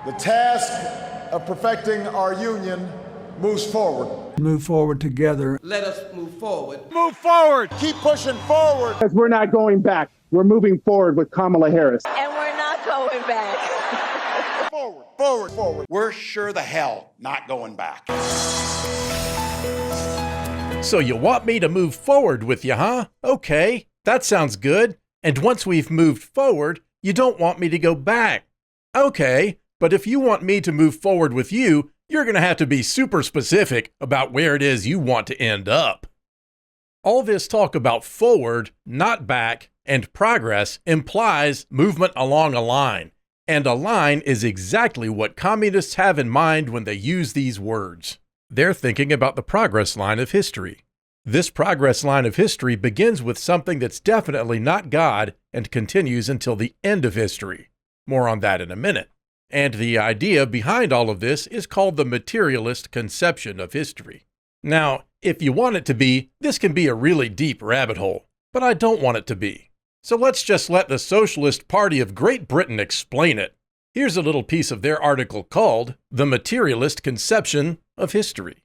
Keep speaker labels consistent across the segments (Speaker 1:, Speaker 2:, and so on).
Speaker 1: The task of perfecting our union moves forward.
Speaker 2: Move forward together.
Speaker 3: Let us move forward.
Speaker 4: Move forward.
Speaker 1: Keep pushing forward.
Speaker 5: Because we're not going back. We're moving forward with Kamala Harris.
Speaker 6: And we're not going back.
Speaker 1: Forward, forward, forward.
Speaker 7: We're sure the hell not going back.
Speaker 8: So you want me to move forward with you, huh? Okay, that sounds good. And once we've moved forward, you don't want me to go back. Okay, but if you want me to move forward with you, you're going to have to be super specific about where it is you want to end up. All this talk about forward, not back, and progress implies movement along a line. And a line is exactly what communists have in mind when they use these words. They're thinking about the progress line of history. This progress line of history begins with something that's definitely not God and continues until the end of history. More on that in a minute. And the idea behind all of this is called the materialist conception of history. Now, if you want it to be, this can be a really deep rabbit hole, but I don't want it to be. So let's just let the Socialist Party of Great Britain explain it. Here's a little piece of their article called The Materialist Conception of History.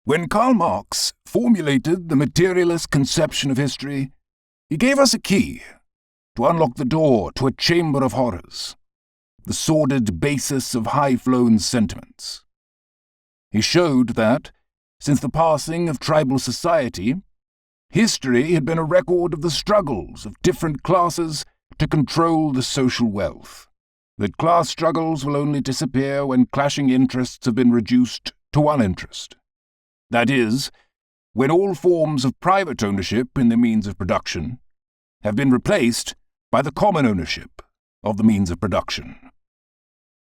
Speaker 9: When Karl Marx formulated the materialist conception of history, he gave us a key to unlock the door to a chamber of horrors, the sordid basis of high-flown sentiments. He showed that, since the passing of tribal society, history had been a record of the struggles of different classes to control the social wealth, that class struggles will only disappear when clashing interests have been reduced to one interest. That is, when all forms of private ownership in the means of production have been replaced by the common ownership of the means of production.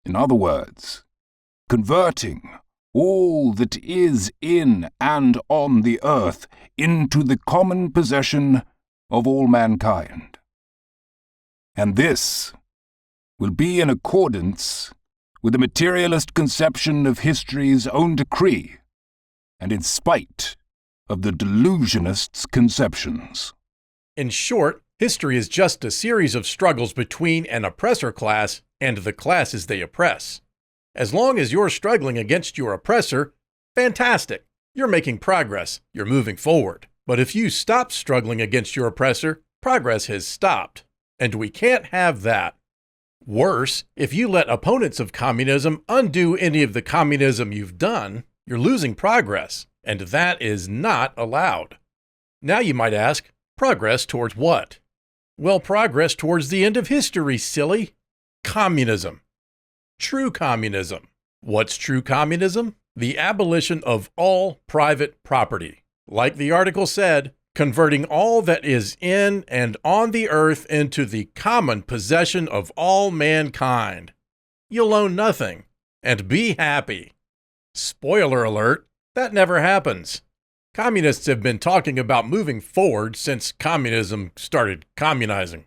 Speaker 9: In other words, converting all that is in and on the earth into the common possession of all mankind. And this will be in accordance with the materialist conception of history's own decree, and in spite of the delusionists' conceptions.
Speaker 8: In short, history is just a series of struggles between an oppressor class and the classes they oppress. As long as you're struggling against your oppressor, fantastic. You're making progress. You're moving forward. But if you stop struggling against your oppressor, progress has stopped. And we can't have that. Worse, if you let opponents of communism undo any of the communism you've done, you're losing progress. And that is not allowed. Now you might ask, progress towards what? Well, progress towards the end of history, silly. Communism. True communism. What's true communism? The abolition of all private property. Like the article said, converting all that is in and on the earth into the common possession of all mankind. You'll own nothing, and be happy. Spoiler alert, that never happens. Communists have been talking about moving forward since communism started communizing.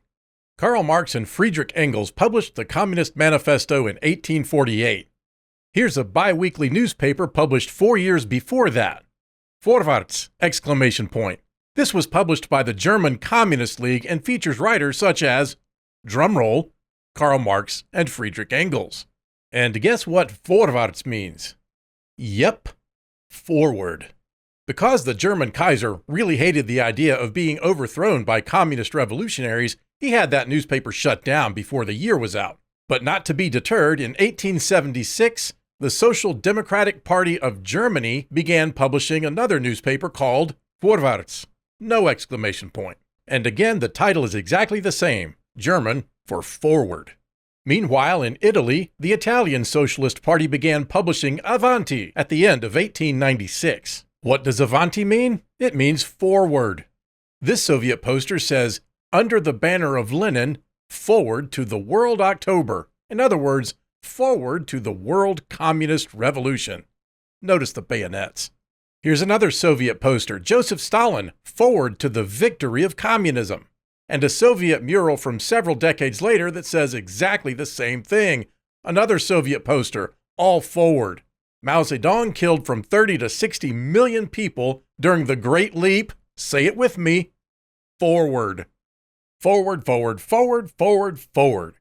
Speaker 8: Karl Marx and Friedrich Engels published the Communist Manifesto in 1848. Here's a bi-weekly newspaper published 4 years before that. Vorwärts! Exclamation point. This was published by the German Communist League and features writers such as, drumroll, Karl Marx and Friedrich Engels. And guess what Vorwärts means? Yep, forward. Because the German Kaiser really hated the idea of being overthrown by communist revolutionaries, he had that newspaper shut down before the year was out. But not to be deterred, in 1876, the Social Democratic Party of Germany began publishing another newspaper called Vorwärts. No exclamation point. And again, the title is exactly the same, German for forward. Meanwhile, in Italy, the Italian Socialist Party began publishing Avanti at the end of 1896. What does Avanti mean? It means forward. This Soviet poster says, under the banner of Lenin, forward to the World October. In other words, forward to the World Communist Revolution. Notice the bayonets. Here's another Soviet poster, Joseph Stalin, forward to the victory of communism. And a Soviet mural from several decades later that says exactly the same thing. Another Soviet poster, all forward. Mao Zedong killed from 30 to 60 million people during the Great Leap. Say it with me. Forward. Forward, forward, forward, forward, forward.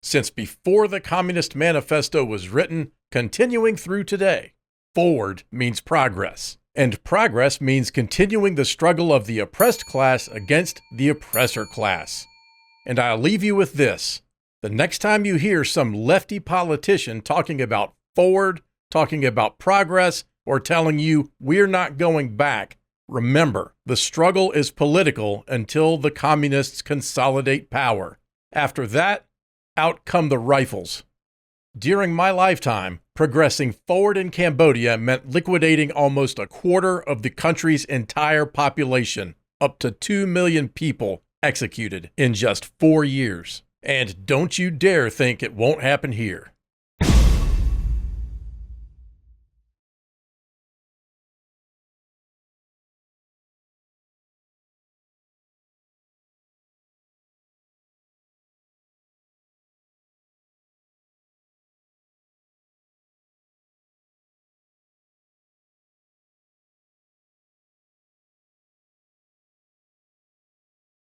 Speaker 8: since before the Communist Manifesto was written, continuing through today. Forward means progress, and progress means continuing the struggle of the oppressed class against the oppressor class. And I'll leave you with this. The next time you hear some lefty politician talking about forward, talking about progress, or telling you we're not going back, remember, the struggle is political until the communists consolidate power. After that, out come the rifles. During my lifetime, progressing forward in Cambodia meant liquidating almost a quarter of the country's entire population, up to 2 million people executed in just 4 years. And don't you dare think it won't happen here.